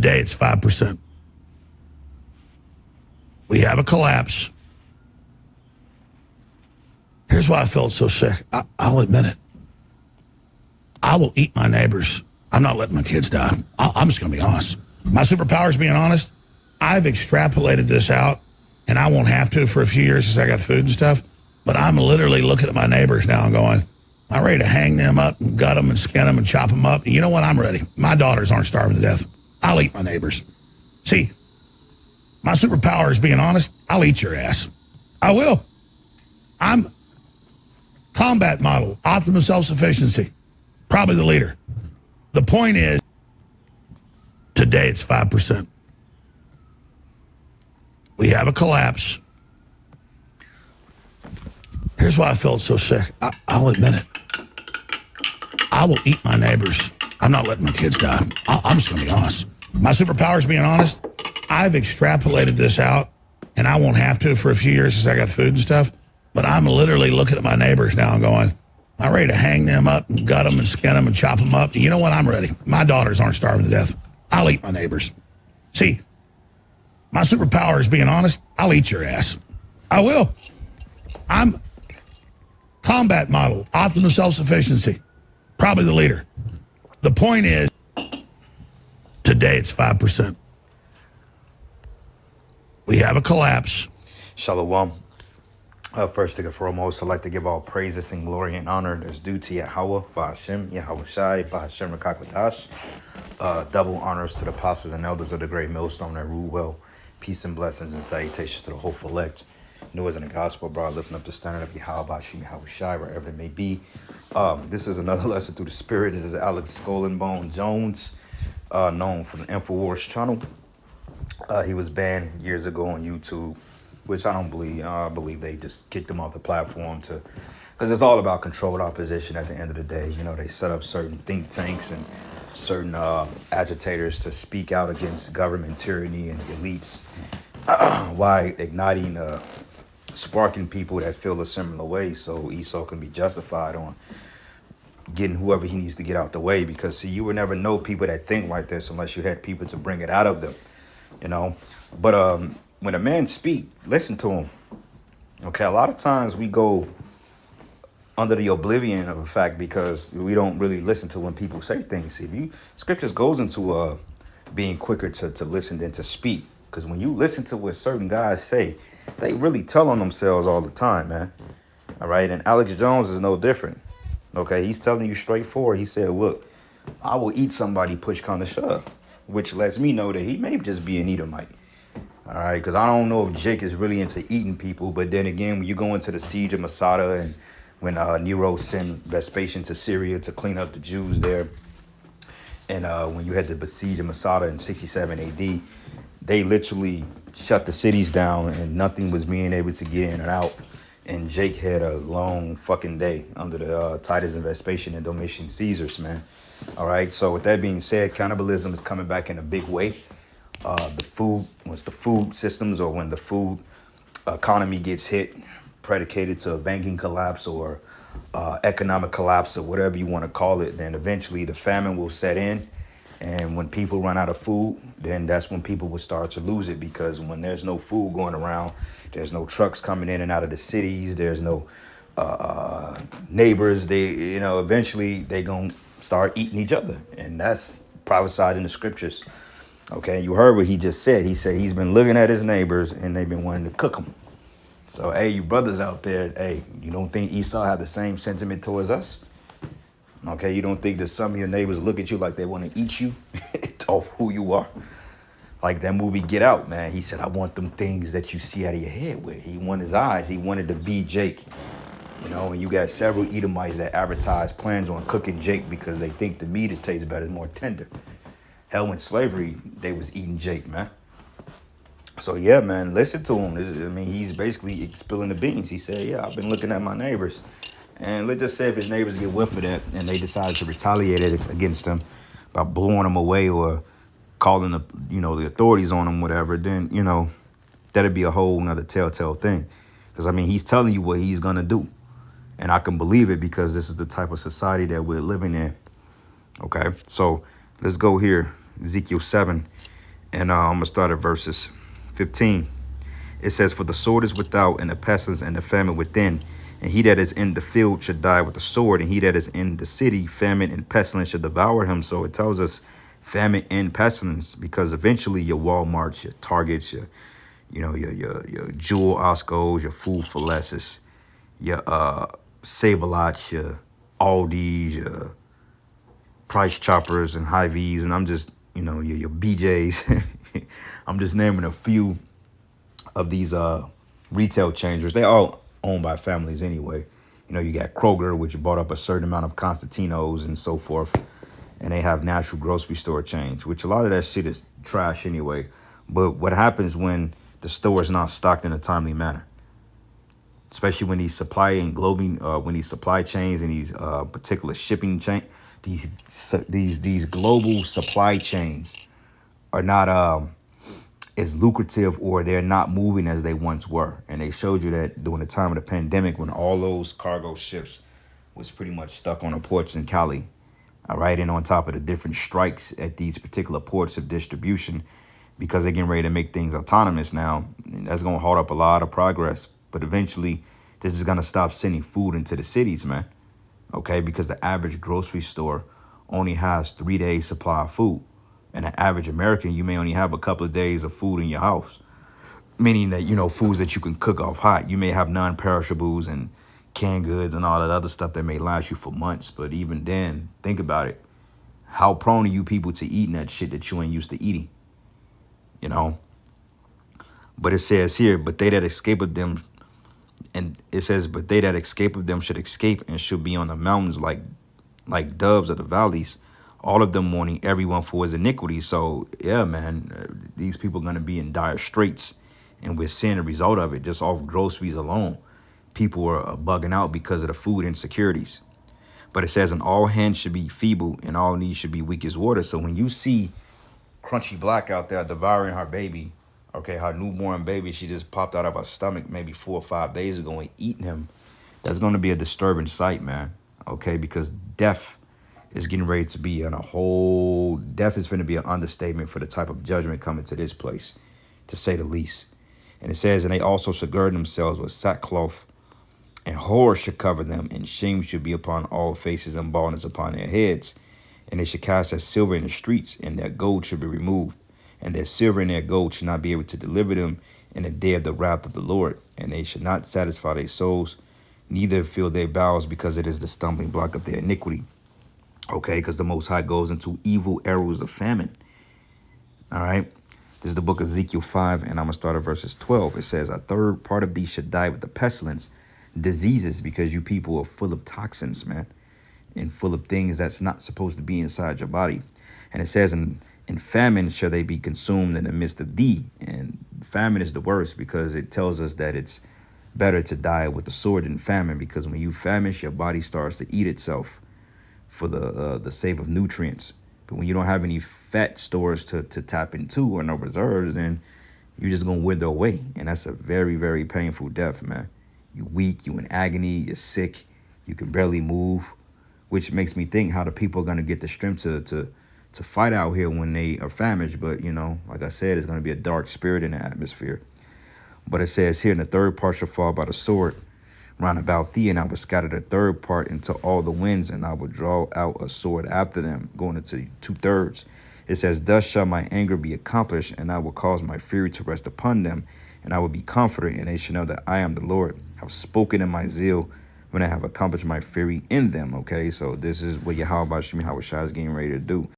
Today it's 5%. We have a collapse. Here's why I felt so sick. I'll admit it. I will eat my neighbors. I'm not letting my kids die. I'm just going to be honest. My superpower is being honest. I've extrapolated this out, and I won't have to for a few years since I got food and stuff. But I'm literally looking at my neighbors now and going, I'm ready to hang them up and gut them and skin them and chop them up. And you know what? I'm ready. My daughters aren't starving to death. I'll eat my neighbors. See, my superpower is being honest. I'll eat your ass. I will. I'm combat model, optimum self-sufficiency. Probably the leader. The point is, today it's 5%. We have a collapse. Here's why I felt so sick. I'll admit it. I will eat my neighbors. I'm not letting my kids die. I'm just going to be honest. My superpower is being honest. I've extrapolated this out, and I won't have to for a few years since I got food and stuff. But I'm literally looking at my neighbors now and going, I'm ready to hang them up and gut them and skin them and chop them up. And you know what? I'm ready. My daughters aren't starving to death. I'll eat my neighbors. See, my superpower is being honest. I'll eat your ass. I will. I'm combat model, optimum self-sufficiency. Probably the leader. The point is, today it's 5%. We have a collapse. Shalom. First thing and foremost, I'd like to give all praises and glory and honor that's due to Yahweh, Ba'ashem, Yahweh Shai, Ba'ashem Rakakwadash. Double honors to the apostles and elders of the great millstone that rule well. Peace and blessings and salutations to the hopeful elect. New as in the gospel, bro, lifting up the standard of Yahweh, Ba'ashem, Yahweh Shai, wherever it may be. This is another lesson through the spirit. This is Alex Skull and Bone Jones, known from the InfoWars channel. He was banned years ago on YouTube, which I don't believe. I believe they just kicked him off the platform because it's all about controlled opposition at the end of the day. You know, they set up certain think tanks and certain agitators to speak out against government tyranny and elites while igniting, sparking people that feel a similar way, so Esau can be justified on getting whoever he needs to get out the way. Because, see, you would never know people that think like this unless you had people to bring it out of them, you know. But when a man speak, listen to him. Okay, a lot of times we go under the oblivion of a fact because we don't really listen to when people say things. If you scriptures goes into being quicker to listen than to speak, because when you listen to what certain guys say, they really tell on themselves all the time, man. All right, and Alex Jones is no different. Okay, he's telling you straightforward. He said, look, I will eat somebody push come to shove, which lets me know that he may just be an Edomite. All right, because I don't know if Jake is really into eating people. But then again, when you go into the siege of Masada and when Nero sent Vespasian to Syria to clean up the Jews there, and when you had the besiege of Masada in 67 AD, they literally shut the cities down and nothing was being able to get in and out. And Jake had a long fucking day under the Titus and Vespasian and Domitian Caesars, man. All right, so with that being said, cannibalism is coming back in a big way. Once the food systems or when the food economy gets hit, predicated to a banking collapse or economic collapse or whatever you want to call it, then eventually the famine will set in. And when people run out of food, then that's when people will start to lose it, because when there's no food going around, there's no trucks coming in and out of the cities, there's no neighbors. Eventually they gonna start eating each other, and that's prophesied in the scriptures. Okay, you heard what he just said. He said he's been looking at his neighbors and they've been wanting to cook them. So, hey, you brothers out there, hey, you don't think Esau have the same sentiment towards us? Okay, you don't think that some of your neighbors look at you like they want to eat you off who you are? Like that movie Get Out, man. He said, I want them things that you see out of your head with. He wanted his eyes. He wanted to be Jake. You know, and you got several Edomites that advertise plans on cooking Jake because they think the meat it tastes better, is more tender. Hell, in slavery, they was eating Jake, man. So, yeah, man, listen to him. He's basically spilling the beans. He said, yeah, I've been looking at my neighbors. And let's just say if his neighbors get whiff of that and they decide to retaliate against him by blowing him away or calling the authorities on him, whatever, then, that'd be a whole nother telltale thing. Because, he's telling you what he's going to do. And I can believe it because this is the type of society that we're living in. Okay, so let's go here. Ezekiel 7. And I'm going to start at verses 15. It says, "For the sword is without, and the pestilence and the famine within. And he that is in the field should die with the sword, and he that is in the city, famine and pestilence should devour him." So it tells us famine and pestilence, because eventually your Walmarts, your Targets, your Jewel Oscos, your Food for Lesses, your Save-A-Lots, your Aldi's, your Price Choppers and Hy-Vees, and I'm just, your BJ's. I'm just naming a few of these retail changers. They all owned by families anyway. You got Kroger, which bought up a certain amount of Constantinos and so forth. And they have natural grocery store chains, which a lot of that shit is trash anyway. But what happens when the store is not stocked in a timely manner? Especially when these supply chains and these particular shipping chain, these global supply chains are not as lucrative, or they're not moving as they once were. And they showed you that during the time of the pandemic, when all those cargo ships was pretty much stuck on the ports in Cali. All right. And on top of the different strikes at these particular ports of distribution, because they're getting ready to make things autonomous now, and that's going to hold up a lot of progress. But eventually, this is going to stop sending food into the cities, man. Okay. Because the average grocery store only has 3 days supply of food. And an average American, you may only have a couple of days of food in your house, meaning that, foods that you can cook off hot. You may have non-perishables and canned goods and all that other stuff that may last you for months. But even then, think about it. How prone are you people to eating that shit that you ain't used to eating? But it says here, but they that escape of them, and it says, but they that escape of them should escape and should be on the mountains like doves of the valleys, all of them mourning everyone for his iniquity. So, yeah, man, these people are going to be in dire straits. And we're seeing the result of it just off groceries alone. People are bugging out because of the food insecurities. But it says, and all hands should be feeble, and all knees should be weak as water. So when you see Crunchy Black out there devouring her baby, okay, her newborn baby, she just popped out of her stomach maybe 4 or 5 days ago, and eating him, that's going to be a disturbing sight, man. Okay, because death is getting ready to be death is going to be an understatement for the type of judgment coming to this place, to say the least. And it says, and they also should gird themselves with sackcloth, and horror should cover them, and shame should be upon all faces, and baldness upon their heads. And they should cast their silver in the streets, and their gold should be removed. And their silver and their gold should not be able to deliver them in the day of the wrath of the Lord. And they should not satisfy their souls, neither fill their bowels, because it is the stumbling block of their iniquity. Okay, because the Most High goes into evil arrows of famine. All right. This is the book of Ezekiel 5, and I'm going to start at verses 12. It says, a third part of these should die with the pestilence, diseases, because you people are full of toxins, man, and full of things that's not supposed to be inside your body. And it says, in famine shall they be consumed in the midst of thee. And famine is the worst, because it tells us that it's better to die with the sword than famine, because when you famish, your body starts to eat itself for the sake of nutrients. But when you don't have any fat stores to tap into, or no reserves, then you're just going to wither away. And that's a very, very painful death, man. You weak, you in agony, you're sick, you can barely move, which makes me think how the people are going to get the strength to fight out here when they are famished. But, like I said, it's going to be a dark spirit in the atmosphere. But it says here, and the third part shall fall by the sword round about thee, and I will scatter the third part into all the winds, and I will draw out a sword after them, going into 2/3. It says, thus shall my anger be accomplished, and I will cause my fury to rest upon them, and I will be comforted, and they shall know that I am the Lord, have spoken in my zeal, when I have accomplished my fury in them. Okay, so this is what Yahweh Shai is getting ready to do.